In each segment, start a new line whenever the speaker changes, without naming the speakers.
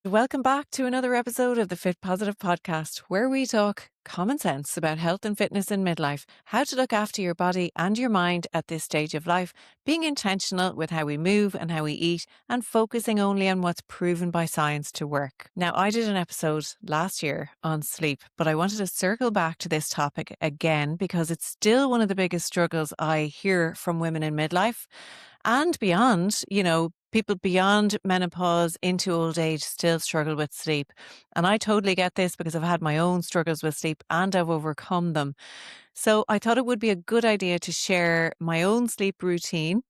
Welcome back to another episode of the Fit Positive podcast, where we talk common sense about health and fitness in midlife, how to look after your body and your mind at this stage of life, being intentional with how we move and how we eat, and focusing only on what's proven by science to work. Now, I did an episode last year on sleep, but I wanted to circle back to this topic again because it's still one of the biggest struggles I hear from women in midlife and beyond. People beyond menopause into old age still struggle with sleep. And I totally get this because I've had my own struggles with sleep and I've overcome them. So I thought it would be a good idea to share my own sleep routine.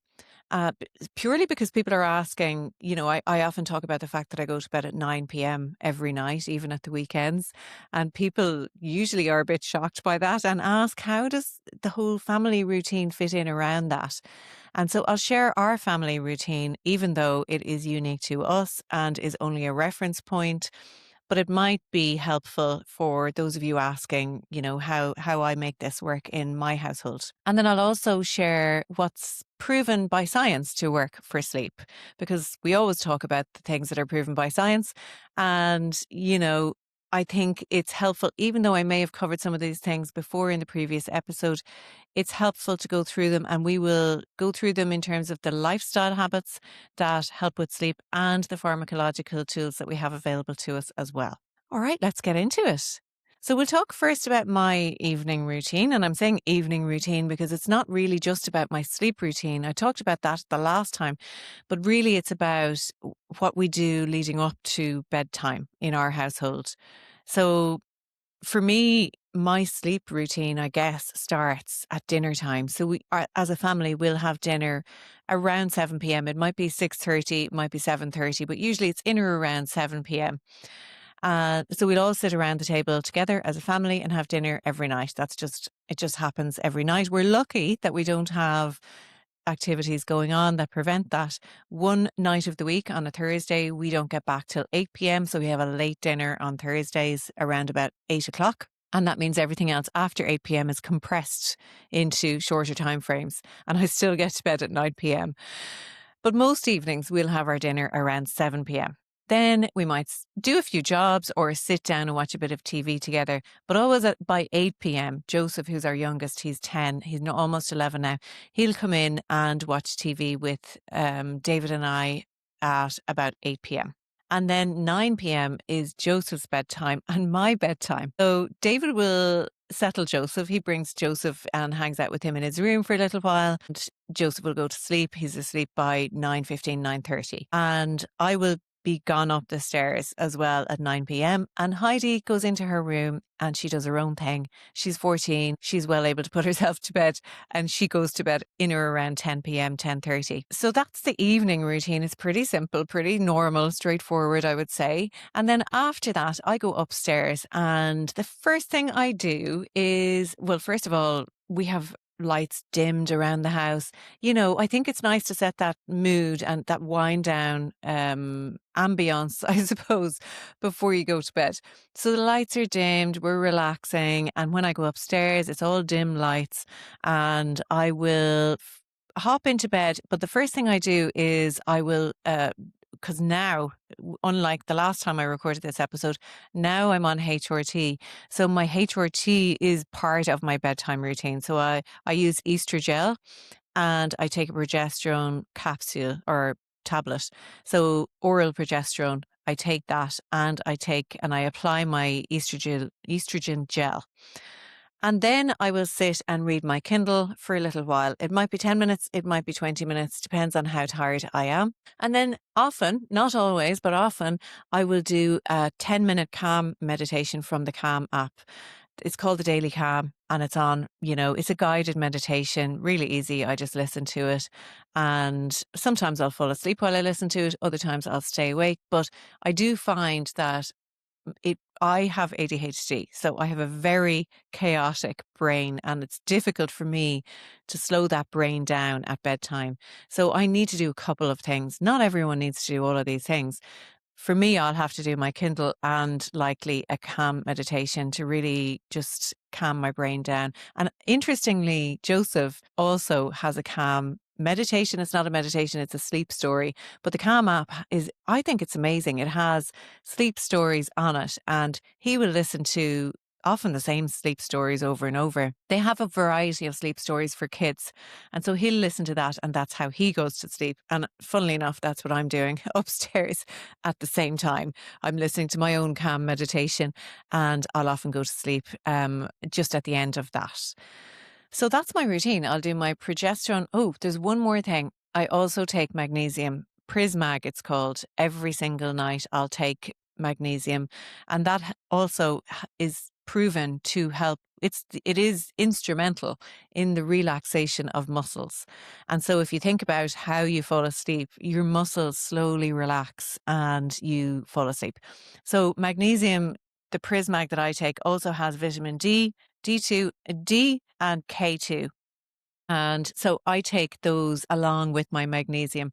Purely because people are asking, I often talk about the fact that I go to bed at 9 p.m. every night, even at the weekends. And people usually are a bit shocked by that and ask, how does the whole family routine fit in around that? And so I'll share our family routine, even though it is unique to us and is only a reference point. But it might be helpful for those of you asking, how I make this work in my household. And then I'll also share what's proven by science to work for sleep, because we always talk about the things that are proven by science. And, I think it's helpful, even though I may have covered some of these things before in the previous episode, it's helpful to go through them, and we will go through them in terms of the lifestyle habits that help with sleep and the pharmacological tools that we have available to us as well. All right, let's get into it. So we'll talk first about my evening routine. And I'm saying evening routine because it's not really just about my sleep routine. I talked about that the last time, but really it's about what we do leading up to bedtime in our household. So for me, my sleep routine, I guess, starts at dinner time. So we, as a family, will have dinner around 7 p.m. It might be 6:30, it might be 7:30, but usually it's in or around 7 p.m. So we'll all sit around the table together as a family and have dinner every night. It just happens every night. We're lucky that we don't have activities going on that prevent that. One night of the week on a Thursday, we don't get back till 8 p.m. So we have a late dinner on Thursdays around about 8 o'clock. And that means everything else after 8 p.m. is compressed into shorter time frames. And I still get to bed at 9 p.m. But most evenings we'll have our dinner around 7 p.m. Then we might do a few jobs or sit down and watch a bit of TV together. But always by 8 p.m., Joseph, who's our youngest, he's 10, he's almost 11 now, he'll come in and watch TV with David and I at about 8 p.m. And then 9 p.m. is Joseph's bedtime and my bedtime. So David will settle Joseph. He brings Joseph and hangs out with him in his room for a little while. And Joseph will go to sleep. He's asleep by 9:15, 9:30. And I will be gone up the stairs as well at 9 p.m. And Heidi goes into her room and she does her own thing. She's 14. She's well able to put herself to bed, and she goes to bed in or around 10 p.m., 10:30. So that's the evening routine. It's pretty simple, pretty normal, straightforward, I would say. And then after that, I go upstairs, and the first thing I do is, well, first of all, we have lights dimmed around the house. I think it's nice to set that mood and that wind down ambience, I suppose, before you go to bed. So the lights are dimmed, we're relaxing. And when I go upstairs, it's all dim lights, and I will hop into bed. But the first thing I do is I will, because now, unlike the last time I recorded this episode, now I'm on HRT. So my HRT is part of my bedtime routine. So I use estrogen and I take a progesterone capsule or tablet. So oral progesterone, I take that and I apply my estrogen gel. And then I will sit and read my Kindle for a little while. It might be 10 minutes, it might be 20 minutes, depends on how tired I am. And then often, not always, but often, I will do a 10-minute calm meditation from the Calm app. It's called the Daily Calm, and it's on, it's a guided meditation, really easy. I just listen to it, and sometimes I'll fall asleep while I listen to it. Other times I'll stay awake. But I do find that I have ADHD, so I have a very chaotic brain, and it's difficult for me to slow that brain down at bedtime. So I need to do a couple of things. Not everyone needs to do all of these things. For me, I'll have to do my Kindle and likely a calm meditation to really just calm my brain down. And interestingly, Joseph also has a calm meditation. It's not a meditation, it's a sleep story. But the Calm app I think it's amazing. It has sleep stories on it, and he will listen to often the same sleep stories over and over. They have a variety of sleep stories for kids. And so he'll listen to that, and that's how he goes to sleep. And funnily enough, that's what I'm doing upstairs at the same time. I'm listening to my own calm meditation, and I'll often go to sleep just at the end of that. So that's my routine. I'll do my progesterone. Oh, there's one more thing. I also take magnesium, Prismag it's called. Every single night I'll take magnesium, and that also is proven to help. It is instrumental in the relaxation of muscles. And so if you think about how you fall asleep, your muscles slowly relax and you fall asleep. So magnesium, the Prismag that I take, also has vitamin D, D2, D and K2. And so I take those along with my magnesium,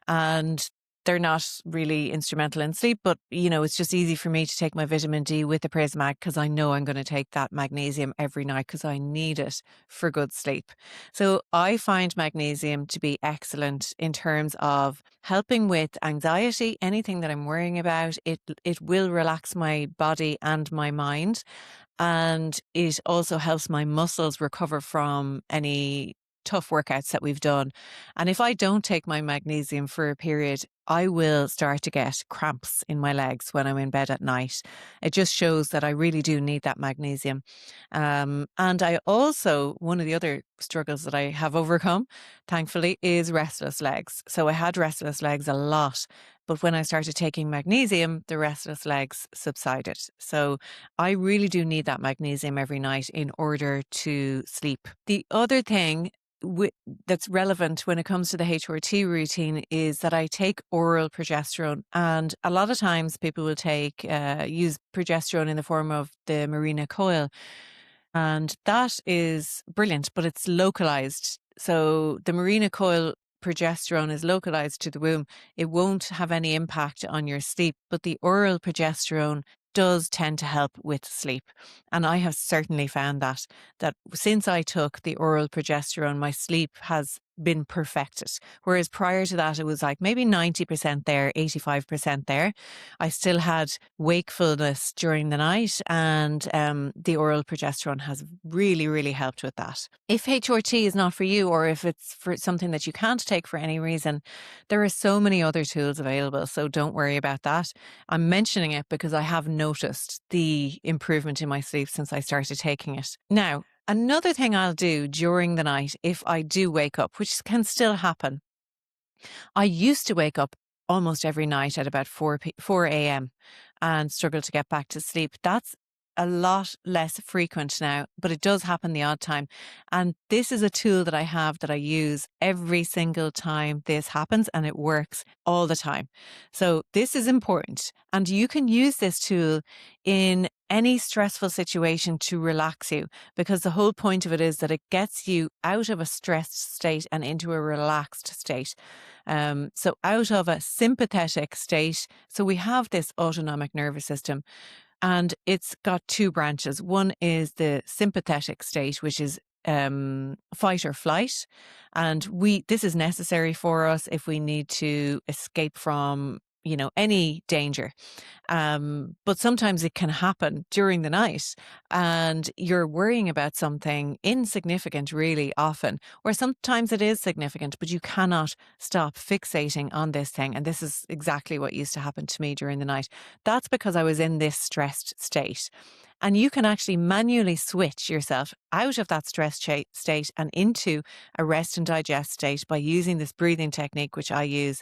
and they're not really instrumental in sleep, but it's just easy for me to take my vitamin D with the Prismag because I know I'm going to take that magnesium every night because I need it for good sleep. So I find magnesium to be excellent in terms of helping with anxiety, anything that I'm worrying about. It will relax my body and my mind. And it also helps my muscles recover from any tough workouts that we've done. And if I don't take my magnesium for a period, I will start to get cramps in my legs when I'm in bed at night. It just shows that I really do need that magnesium. And I also, one of the other struggles that I have overcome, thankfully, is restless legs. So I had restless legs a lot. But when I started taking magnesium, the restless legs subsided. So I really do need that magnesium every night in order to sleep. The other thing that's relevant when it comes to the HRT routine is that I take oral progesterone, and a lot of times people will use progesterone in the form of the Mirena coil, and that is brilliant, but it's localized. So the Mirena coil progesterone is localized to the womb. It won't have any impact on your sleep, but the oral progesterone does tend to help with sleep. And I have certainly found that since I took the oral progesterone, my sleep has been perfected. Whereas prior to that, it was like maybe 90% there, 85% there. I still had wakefulness during the night, and the oral progesterone has really, really helped with that. If HRT is not for you, or if it's for something that you can't take for any reason, there are so many other tools available. So don't worry about that. I'm mentioning it because I have noticed the improvement in my sleep since I started taking it. Now, another thing I'll do during the night, if I do wake up, which can still happen, I used to wake up almost every night at about 4 a.m. and struggle to get back to sleep. That's a lot less frequent now, but it does happen the odd time. And this is a tool that I have that I use every single time this happens, and it works all the time. So this is important. And you can use this tool in any stressful situation to relax you, because the whole point of it is that it gets you out of a stressed state and into a relaxed state. So out of a sympathetic state. So we have this autonomic nervous system, and it's got two branches. One is the sympathetic state, which is fight or flight. And this is necessary for us if we need to escape from, any danger. But sometimes it can happen during the night, and you're worrying about something insignificant really often, or sometimes it is significant, but you cannot stop fixating on this thing. And this is exactly what used to happen to me during the night. That's because I was in this stressed state. And you can actually manually switch yourself out of that stress state and into a rest and digest state by using this breathing technique, which I use.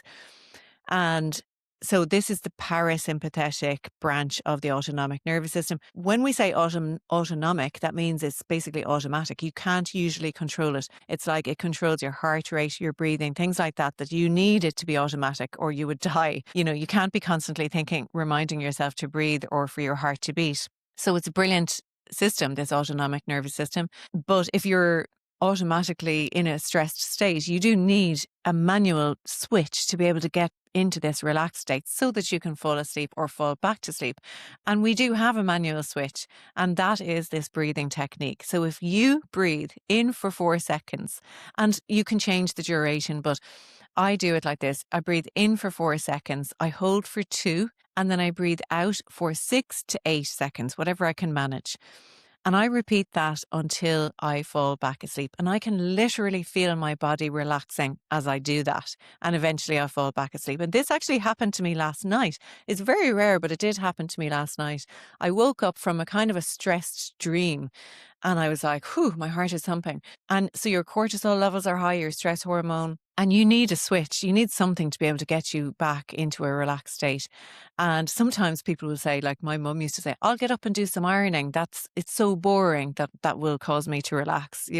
And so this is the parasympathetic branch of the autonomic nervous system. When we say autonomic, that means it's basically automatic. You can't usually control it. It's like it controls your heart rate, your breathing, things like that you need it to be automatic or you would die. You can't be constantly reminding yourself to breathe or for your heart to beat. So it's a brilliant system, this autonomic nervous system. But if you're automatically in a stressed state, you do need a manual switch to be able to get into this relaxed state so that you can fall asleep or fall back to sleep. And we do have a manual switch, and that is this breathing technique. So if you breathe in for 4 seconds, and you can change the duration, but I do it like this. I breathe in for 4 seconds, I hold for 2, and then I breathe out for 6 to 8 seconds, whatever I can manage. And I repeat that until I fall back asleep. And I can literally feel my body relaxing as I do that. And eventually I fall back asleep. And this actually happened to me last night. It's very rare, but it did happen to me last night. I woke up from a kind of a stressed dream and I was like, whew, my heart is thumping. And so your cortisol levels are high, your stress hormone, and you need a switch. You need something to be able to get you back into a relaxed state. And sometimes people will say, like my mum used to say, I'll get up and do some ironing. It's so boring that will cause me to relax,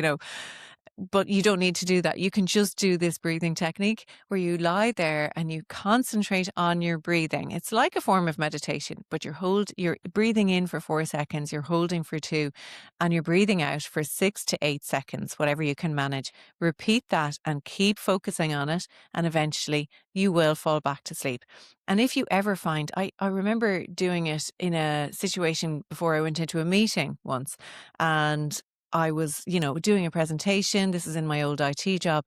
But you don't need to do that. You can just do this breathing technique where you lie there and you concentrate on your breathing. It's like a form of meditation, but you're breathing in for 4 seconds, you're holding for 2, and you're breathing out for 6 to 8 seconds, whatever you can manage. Repeat that and keep focusing on it, and eventually you will fall back to sleep. And if you ever find, I remember doing it in a situation before I went into a meeting once, and I was, doing a presentation. This is in my old IT job.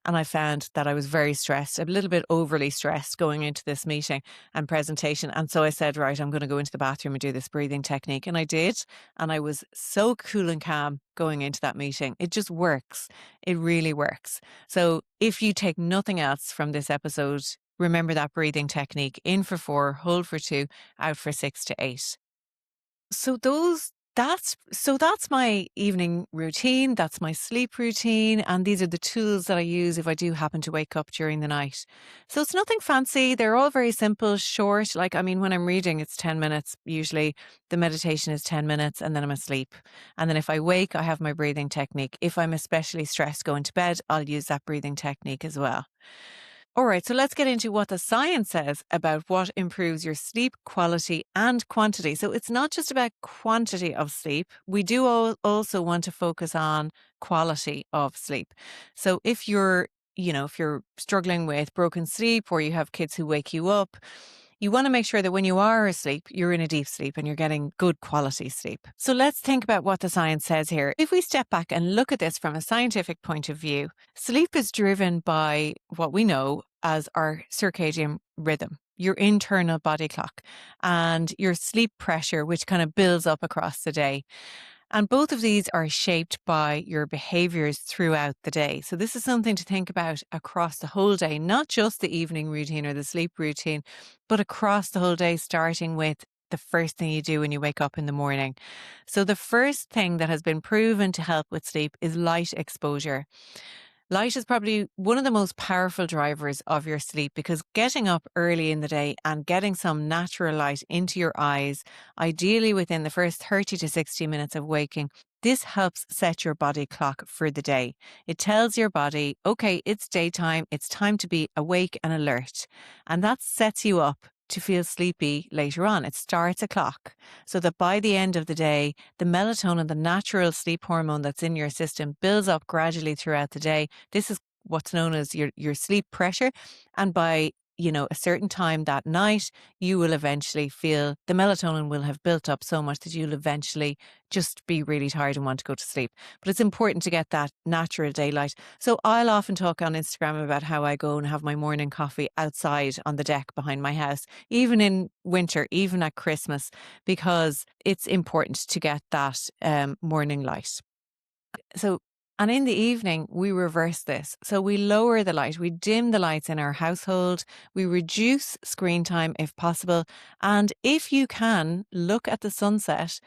And I found that I was very stressed, a little bit overly stressed going into this meeting and presentation. And so I said, right, I'm going to go into the bathroom and do this breathing technique. And I did. And I was so cool and calm going into that meeting. It just works. It really works. So if you take nothing else from this episode, remember that breathing technique: in for 4, hold for 2, out for 6 to 8. So that's my evening routine. That's my sleep routine. And these are the tools that I use if I do happen to wake up during the night. So it's nothing fancy. They're all very simple, short. When I'm reading, it's 10 minutes. Usually the meditation is 10 minutes and then I'm asleep. And then if I wake, I have my breathing technique. If I'm especially stressed going to bed, I'll use that breathing technique as well. All right, so let's get into what the science says about what improves your sleep quality and quantity. So it's not just about quantity of sleep. We do also want to focus on quality of sleep. So if you're struggling with broken sleep or you have kids who wake you up, you want to make sure that when you are asleep, you're in a deep sleep and you're getting good quality sleep. So let's think about what the science says here. If we step back and look at this from a scientific point of view, sleep is driven by what we know as our circadian rhythm, your internal body clock, and your sleep pressure, which kind of builds up across the day. And both of these are shaped by your behaviors throughout the day. So this is something to think about across the whole day, not just the evening routine or the sleep routine, but across the whole day, starting with the first thing you do when you wake up in the morning. So the first thing that has been proven to help with sleep is light exposure. Light is probably one of the most powerful drivers of your sleep, because getting up early in the day and getting some natural light into your eyes, ideally within the first 30 to 60 minutes of waking, this helps set your body clock for the day. It tells your body, okay, it's daytime, it's time to be awake and alert. And that sets you up to feel sleepy later on. It starts a clock so that by the end of the day, the melatonin, the natural sleep hormone that's in your system, builds up gradually throughout the day. This is what's known as your sleep pressure. And by a certain time that night, you will eventually feel the melatonin will have built up so much that you'll eventually just be really tired and want to go to sleep. But it's important to get that natural daylight. So I'll often talk on Instagram about how I go and have my morning coffee outside on the deck behind my house, even in winter, even at Christmas, because it's important to get that morning light. And in the evening, we reverse this. So we lower the light, we dim the lights in our household, we reduce screen time if possible. And if you can, look at the sunset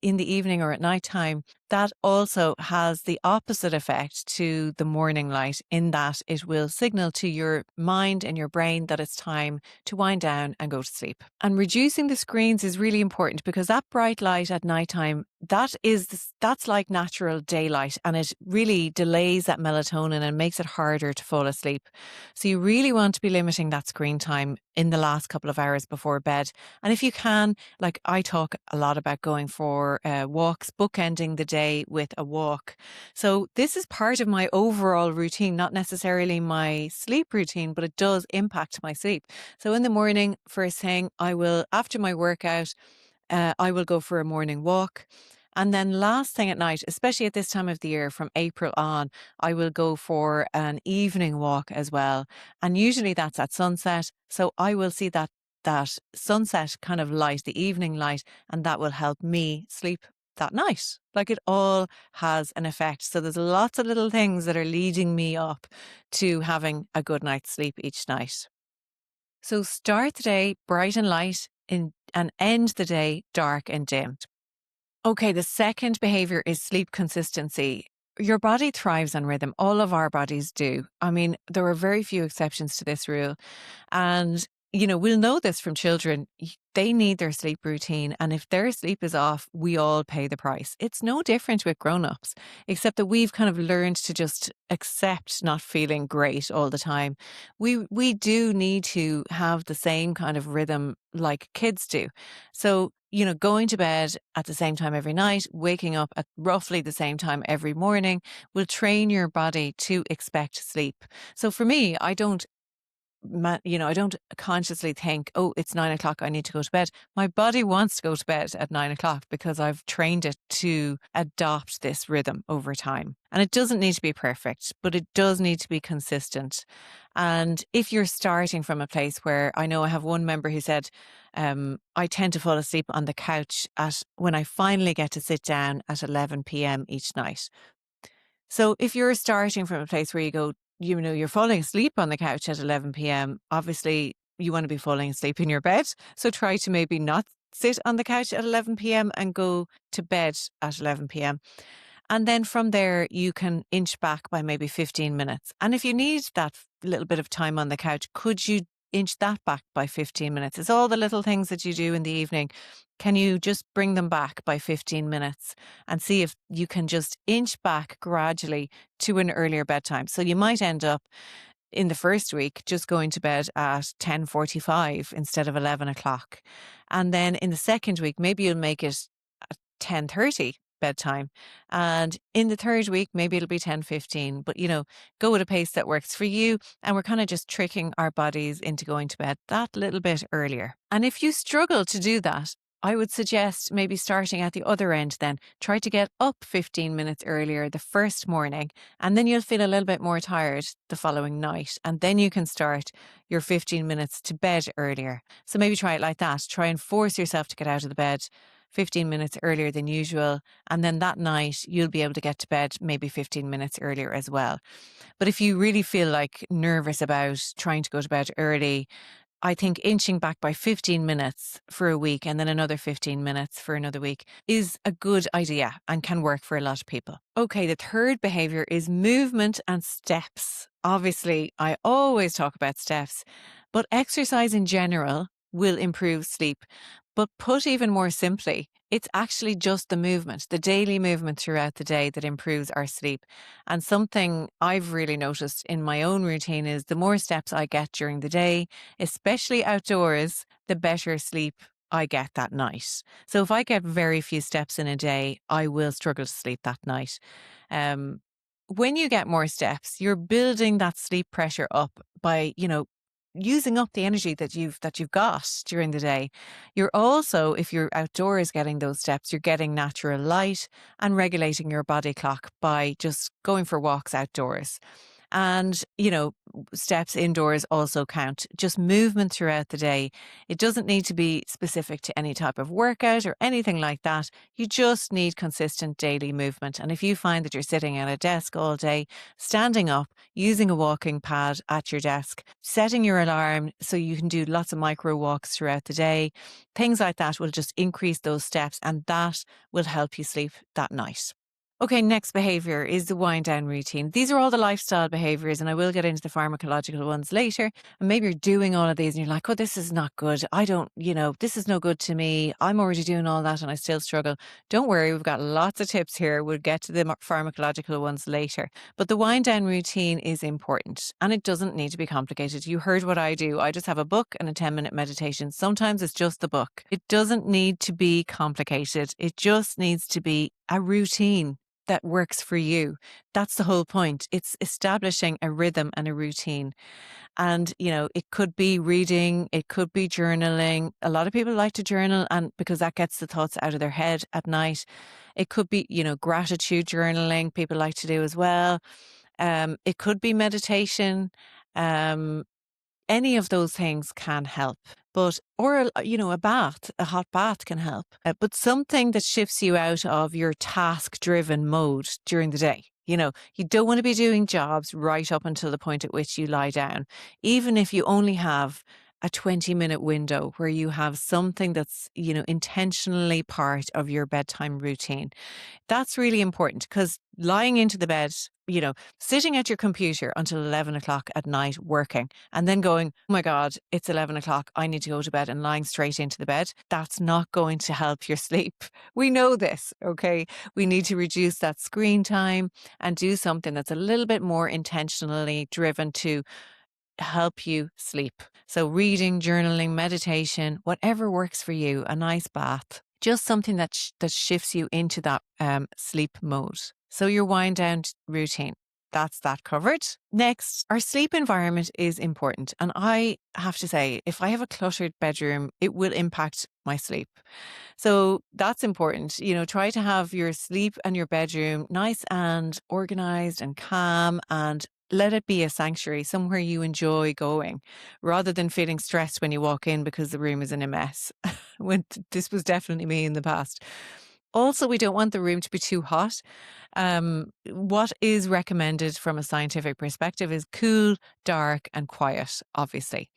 in the evening or at night time. That also has the opposite effect to the morning light, in that it will signal to your mind and your brain that it's time to wind down and go to sleep. And reducing the screens is really important, because that bright light at nighttime, that's like natural daylight, and it really delays that melatonin and makes it harder to fall asleep. So you really want to be limiting that screen time in the last couple of hours before bed. And if you can, like I talk a lot about going for walks, bookending the day day with a walk. So this is part of my overall routine, not necessarily my sleep routine, but it does impact my sleep. So in the morning, first thing, after my workout, I will go for a morning walk. And then last thing at night, especially at this time of the year from April on, I will go for an evening walk as well. And usually that's at sunset. So I will see that sunset kind of light, the evening light, and that will help me sleep that night. Like it all has an effect. So there's lots of little things that are leading me up to having a good night's sleep each night. So start the day bright and light and end the day dark and dim. Okay, the second behavior is sleep consistency. Your body thrives on rhythm. All of our bodies do. I mean, there are very few exceptions to this rule. And, we'll know this from children. They need their sleep routine. And if their sleep is off, we all pay the price. It's no different with grown-ups, except that we've kind of learned to just accept not feeling great all the time. We do need to have the same kind of rhythm like kids do. So, going to bed at the same time every night, waking up at roughly the same time every morning will train your body to expect sleep. So for me, I don't consciously think, oh, it's 9 o'clock, I need to go to bed. My body wants to go to bed at 9 o'clock because I've trained it to adopt this rhythm over time. And it doesn't need to be perfect, but it does need to be consistent. And if you're starting from a place where I know I have one member who said, I tend to fall asleep on the couch when I finally get to sit down at 11 p.m. each night. So if you're starting from a place where you go, you're falling asleep on the couch at 11 p.m., obviously you want to be falling asleep in your bed. So try to maybe not sit on the couch at 11 p.m. and go to bed at 11 p.m. And then from there, you can inch back by maybe 15 minutes. And if you need that little bit of time on the couch, could you inch that back by 15 minutes? It's all the little things that you do in the evening. Can you just bring them back by 15 minutes and see if you can just inch back gradually to an earlier bedtime? So you might end up in the first week just going to bed at 10:45 instead of 11 o'clock. And then in the second week, maybe you'll make it 10:30 bedtime. And in the third week, maybe it'll be 10:15, but go at a pace that works for you. And we're kind of just tricking our bodies into going to bed that little bit earlier. And if you struggle to do that, I would suggest maybe starting at the other end then. Try to get up 15 minutes earlier the first morning, and then you'll feel a little bit more tired the following night. And then you can start your 15 minutes to bed earlier. So maybe try it like that. Try and force yourself to get out of the bed 15 minutes earlier than usual. And then that night you'll be able to get to bed maybe 15 minutes earlier as well. But if you really feel like nervous about trying to go to bed early, I think inching back by 15 minutes for a week and then another 15 minutes for another week is a good idea and can work for a lot of people. Okay, the third behavior is movement and steps. Obviously, I always talk about steps, but exercise in general will improve sleep. But put even more simply, it's actually just the movement, the daily movement throughout the day that improves our sleep. And something I've really noticed in my own routine is the more steps I get during the day, especially outdoors, the better sleep I get that night. So if I get very few steps in a day, I will struggle to sleep that night. When you get more steps, you're building that sleep pressure up by, using up the energy that you've got during the day. You're also, if you're outdoors getting those steps, you're getting natural light and regulating your body clock by just going for walks outdoors. And, steps indoors also count. Just movement throughout the day. It doesn't need to be specific to any type of workout or anything like that. You just need consistent daily movement. And if you find that you're sitting at a desk all day, standing up, using a walking pad at your desk, setting your alarm so you can do lots of micro walks throughout the day, things like that will just increase those steps and that will help you sleep that night. Okay, next behavior is the wind down routine. These are all the lifestyle behaviors, and I will get into the pharmacological ones later. And maybe you're doing all of these and you're like, oh, this is not good. This is no good to me. I'm already doing all that and I still struggle. Don't worry, we've got lots of tips here. We'll get to the pharmacological ones later. But the wind down routine is important and it doesn't need to be complicated. You heard what I do. I just have a book and a 10-minute meditation. Sometimes it's just the book. It doesn't need to be complicated. It just needs to be a routine that works for you. That's the whole point. It's establishing a rhythm and a routine. And, it could be reading, it could be journaling. A lot of people like to journal and because that gets the thoughts out of their head at night. It could be, gratitude journaling, people like to do as well. It could be meditation. Um, any of those things can help. A bath, a hot bath can help. But something that shifts you out of your task driven mode during the day. You don't want to be doing jobs right up until the point at which you lie down. Even if you only have a 20-minute window where you have something that's, intentionally part of your bedtime routine. That's really important because lying into the bed, sitting at your computer until 11 o'clock at night working and then going, oh my God, it's 11 o'clock. I need to go to bed and lying straight into the bed. That's not going to help your sleep. We know this, okay? We need to reduce that screen time and do something that's a little bit more intentionally driven to help you sleep. So reading, journaling, meditation, whatever works for you, a nice bath, just something that shifts you into that sleep mode. So your wind down routine. That's that covered. Next, our sleep environment is important. And I have to say, if I have a cluttered bedroom, it will impact my sleep. So that's important. Try to have your sleep and your bedroom nice and organized and calm, and let it be a sanctuary, somewhere you enjoy going, rather than feeling stressed when you walk in because the room is in a mess. This was definitely me in the past. Also, we don't want the room to be too hot. What is recommended from a scientific perspective is cool, dark, and quiet, obviously.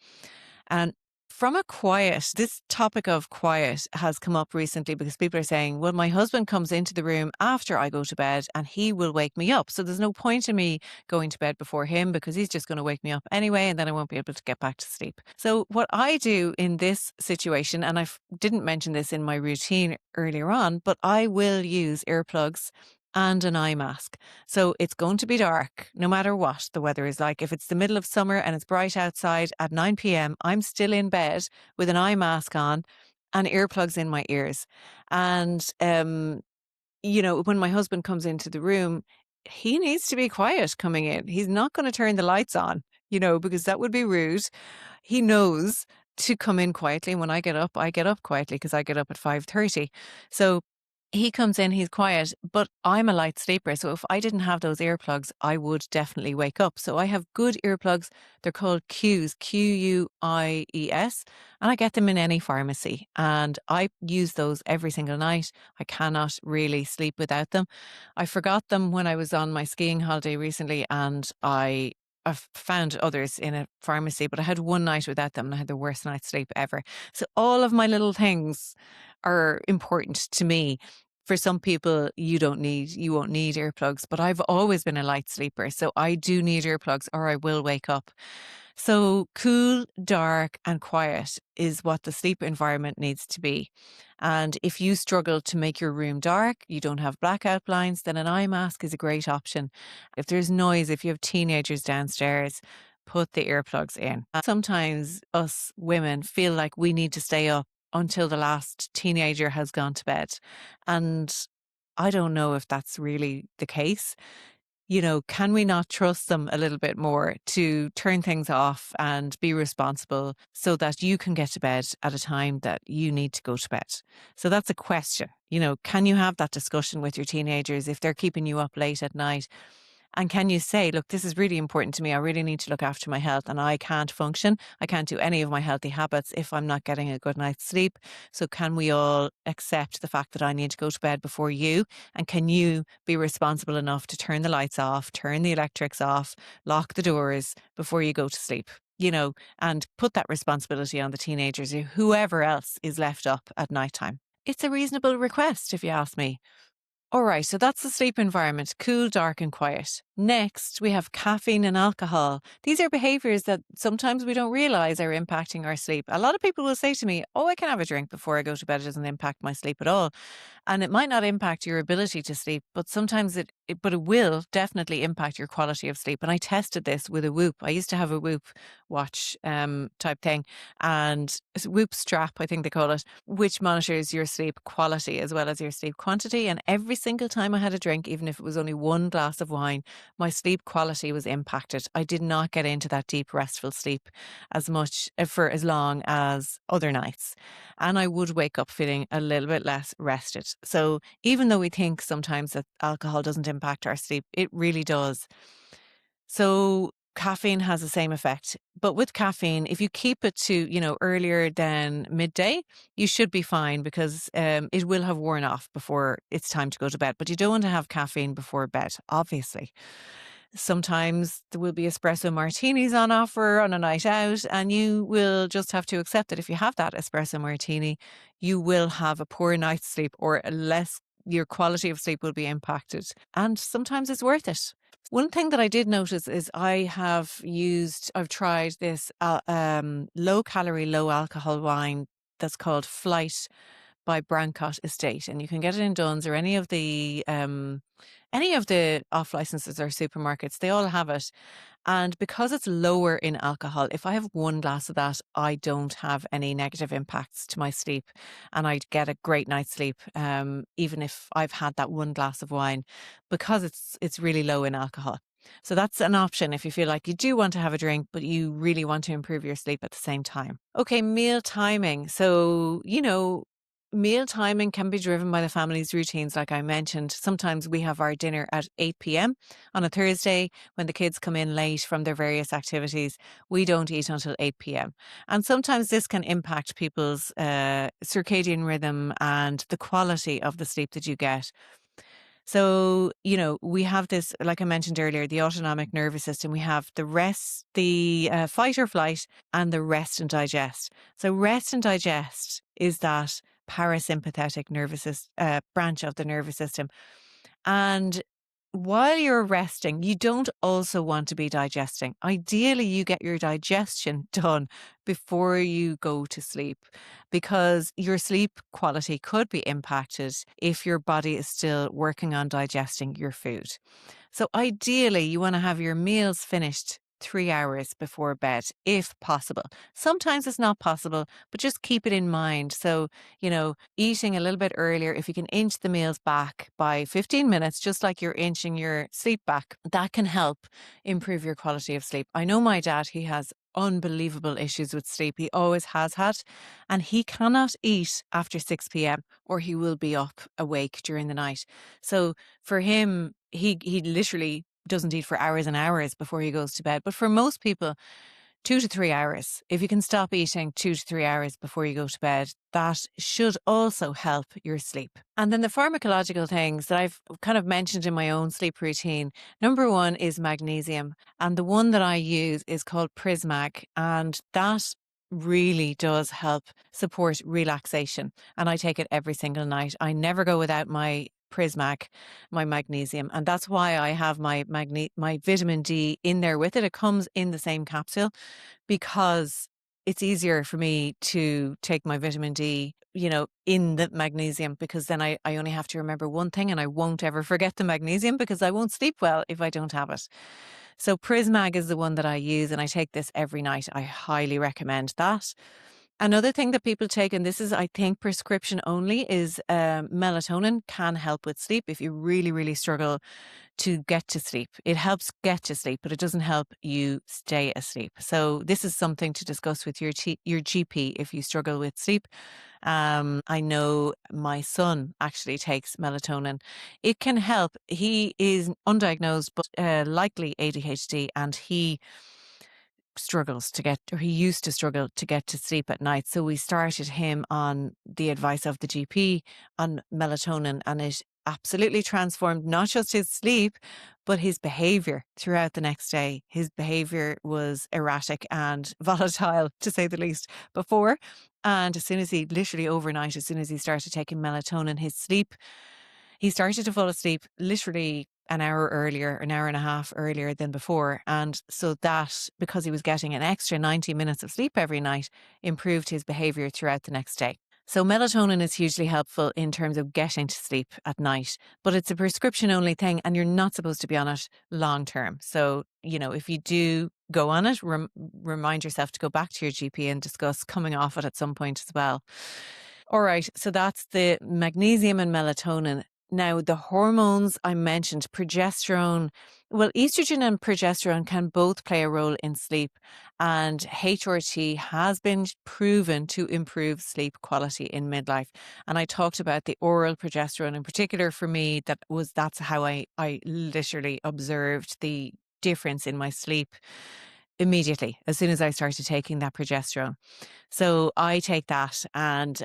And this topic of quiet has come up recently because people are saying, well, my husband comes into the room after I go to bed and he will wake me up. So there's no point in me going to bed before him because he's just going to wake me up anyway, and then I won't be able to get back to sleep. So what I do in this situation, and I didn't mention this in my routine earlier on, but I will use earplugs and an eye mask. So it's going to be dark no matter what the weather is like. If it's the middle of summer and it's bright outside at 9 p.m., I'm still in bed with an eye mask on and earplugs in my ears. And, when my husband comes into the room, he needs to be quiet coming in. He's not going to turn the lights on, because that would be rude. He knows to come in quietly. And when I get up quietly because I get up at 5:30. So he comes in, he's quiet, but I'm a light sleeper. So if I didn't have those earplugs, I would definitely wake up. So I have good earplugs. They're called Qs, Quies, and I get them in any pharmacy. And I use those every single night. I cannot really sleep without them. I forgot them when I was on my skiing holiday recently, and I've found others in a pharmacy, but I had one night without them and I had the worst night's sleep ever. So all of my little things are important to me. For some people, you won't need earplugs, but I've always been a light sleeper. So I do need earplugs or I will wake up. So cool, dark, and quiet is what the sleep environment needs to be. And if you struggle to make your room dark, you don't have blackout blinds, then an eye mask is a great option. If there's noise, if you have teenagers downstairs, put the earplugs in. Sometimes us women feel like we need to stay up until the last teenager has gone to bed. And I don't know if that's really the case. Can we not trust them a little bit more to turn things off and be responsible so that you can get to bed at a time that you need to go to bed? So that's a question. Can you have that discussion with your teenagers if they're keeping you up late at night? And can you say, look, this is really important to me. I really need to look after my health and I can't function. I can't do any of my healthy habits if I'm not getting a good night's sleep. So can we all accept the fact that I need to go to bed before you? And can you be responsible enough to turn the lights off, turn the electrics off, lock the doors before you go to sleep? And put that responsibility on the teenagers or whoever else is left up at nighttime. It's a reasonable request, if you ask me. All right, so that's the sleep environment, cool, dark, and quiet. Next, we have caffeine and alcohol. These are behaviors that sometimes we don't realize are impacting our sleep. A lot of people will say to me, oh, I can have a drink before I go to bed. It doesn't impact my sleep at all. And it might not impact your ability to sleep, but sometimes but it will definitely impact your quality of sleep. And I tested this with a Whoop. I used to have a Whoop watch type thing, and it's a Whoop strap, I think they call it, which monitors your sleep quality as well as your sleep quantity. And every single time I had a drink, even if it was only one glass of wine, my sleep quality was impacted. I did not get into that deep, restful sleep as much for as long as other nights. And I would wake up feeling a little bit less rested. So even though we think sometimes that alcohol doesn't impact our sleep, it really does. So caffeine has the same effect. But with caffeine, if you keep it to, earlier than midday, you should be fine because it will have worn off before it's time to go to bed. But you don't want to have caffeine before bed, obviously. Sometimes there will be espresso martinis on offer on a night out, and you will just have to accept that if you have that espresso martini, you will have a poor night's sleep or your quality of sleep will be impacted. And sometimes it's worth it. One thing that I did notice is I've tried this low calorie, low alcohol wine that's called Flight by Brancott Estate, and you can get it in Dunn's or any of the off licenses or supermarkets. They all have it, and because it's lower in alcohol, if I have one glass of that, I don't have any negative impacts to my sleep, and I get a great night's sleep, even if I've had that one glass of wine, because it's really low in alcohol. So that's an option if you feel like you do want to have a drink, but you really want to improve your sleep at the same time. Okay, meal timing. So, meal timing can be driven by the family's routines, like I mentioned. Sometimes we have our dinner at 8 p.m. on a Thursday when the kids come in late from their various activities. We don't eat until 8 p.m. And sometimes this can impact people's circadian rhythm and the quality of the sleep that you get. So, we have this, like I mentioned earlier, the autonomic nervous system. We have the fight or flight, and the rest and digest. So, rest and digest is that parasympathetic branch of the nervous system. And while you're resting, you don't also want to be digesting. Ideally, you get your digestion done before you go to sleep, because your sleep quality could be impacted if your body is still working on digesting your food. So ideally, you want to have your meals finished 3 hours before bed, if possible. Sometimes it's not possible, but just keep it in mind. So, eating a little bit earlier, if you can inch the meals back by 15 minutes, just like you're inching your sleep back, that can help improve your quality of sleep. I know my dad, he has unbelievable issues with sleep. He always has had, and he cannot eat after 6 p.m. or he will be up awake during the night. So for him, he literally doesn't eat for hours and hours before he goes to bed. But for most people, 2 to 3 hours. If you can stop eating 2 to 3 hours before you go to bed, that should also help your sleep. And then the pharmacological things that I've kind of mentioned in my own sleep routine. Number one is magnesium. And the one that I use is called Prismag. And that really does help support relaxation. And I take it every single night. I never go without my Prismac, my magnesium, and that's why I have my vitamin D in there with it. It comes in the same capsule because it's easier for me to take my vitamin D, in the magnesium, because then I only have to remember one thing and I won't ever forget the magnesium because I won't sleep well if I don't have it. So Prismag is the one that I use, and I take this every night. I highly recommend that. Another thing that people take, and this is, I think, prescription only, is melatonin can help with sleep if you really, really struggle to get to sleep. It helps get to sleep, but it doesn't help you stay asleep. So this is something to discuss with your GP if you struggle with sleep. I know my son actually takes melatonin. It can help. He is undiagnosed, but likely ADHD, and he used to struggle to get to sleep at night. So we started him on the advice of the GP on melatonin, and it absolutely transformed not just his sleep, but his behavior throughout the next day. His behavior was erratic and volatile, to say the least, before. And as soon as literally overnight, as soon as he started taking melatonin, he started to fall asleep literally an hour earlier, an hour and a half earlier than before. And so that, because he was getting an extra 90 minutes of sleep every night, improved his behavior throughout the next day. So melatonin is hugely helpful in terms of getting to sleep at night, but it's a prescription only thing and you're not supposed to be on it long term. So, if you do go on it, remind yourself to go back to your GP and discuss coming off it at some point as well. All right, so that's the magnesium and melatonin. Now, the hormones I mentioned, progesterone, well, estrogen and progesterone can both play a role in sleep, and HRT has been proven to improve sleep quality in midlife. And I talked about the oral progesterone in particular. For me, that's how I literally observed the difference in my sleep immediately as soon as I started taking that progesterone. So I take that and,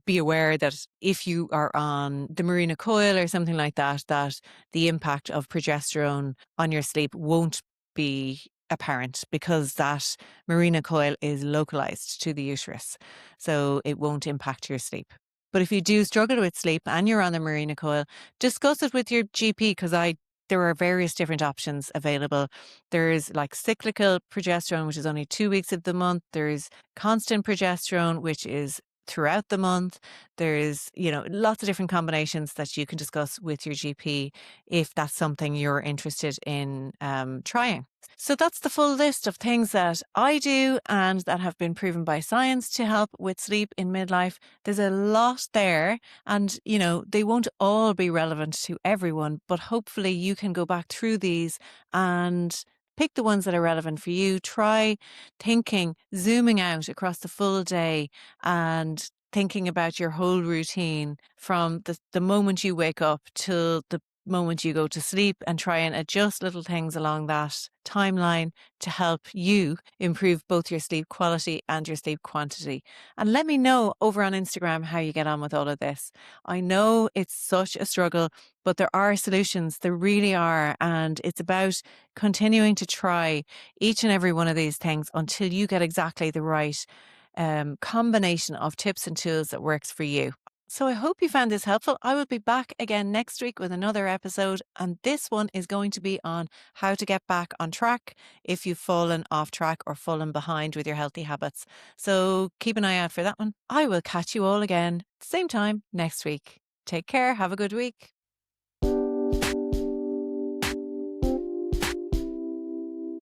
be aware that if you are on the Marina coil or something like that, that the impact of progesterone on your sleep won't be apparent because that Marina coil is localized to the uterus. So it won't impact your sleep. But if you do struggle with sleep and you're on the Marina coil, discuss it with your GP because there are various different options available. There's like cyclical progesterone, which is only 2 weeks of the month. There's constant progesterone, which is throughout the month. There's, lots of different combinations that you can discuss with your GP if that's something you're interested in trying. So that's the full list of things that I do and that have been proven by science to help with sleep in midlife. There's a lot there and, they won't all be relevant to everyone, but hopefully you can go back through these and pick the ones that are relevant for you. Try zooming out across the full day and thinking about your whole routine from the moment you wake up till the moment you go to sleep and try and adjust little things along that timeline to help you improve both your sleep quality and your sleep quantity. And let me know over on Instagram how you get on with all of this. I know it's such a struggle, but there are solutions. There really are. And it's about continuing to try each and every one of these things until you get exactly the right combination of tips and tools that works for you. So I hope you found this helpful. I will be back again next week with another episode, and this one is going to be on how to get back on track if you've fallen off track or fallen behind with your healthy habits. So keep an eye out for that one. I will catch you all again, same time next week. Take care. Have a good week.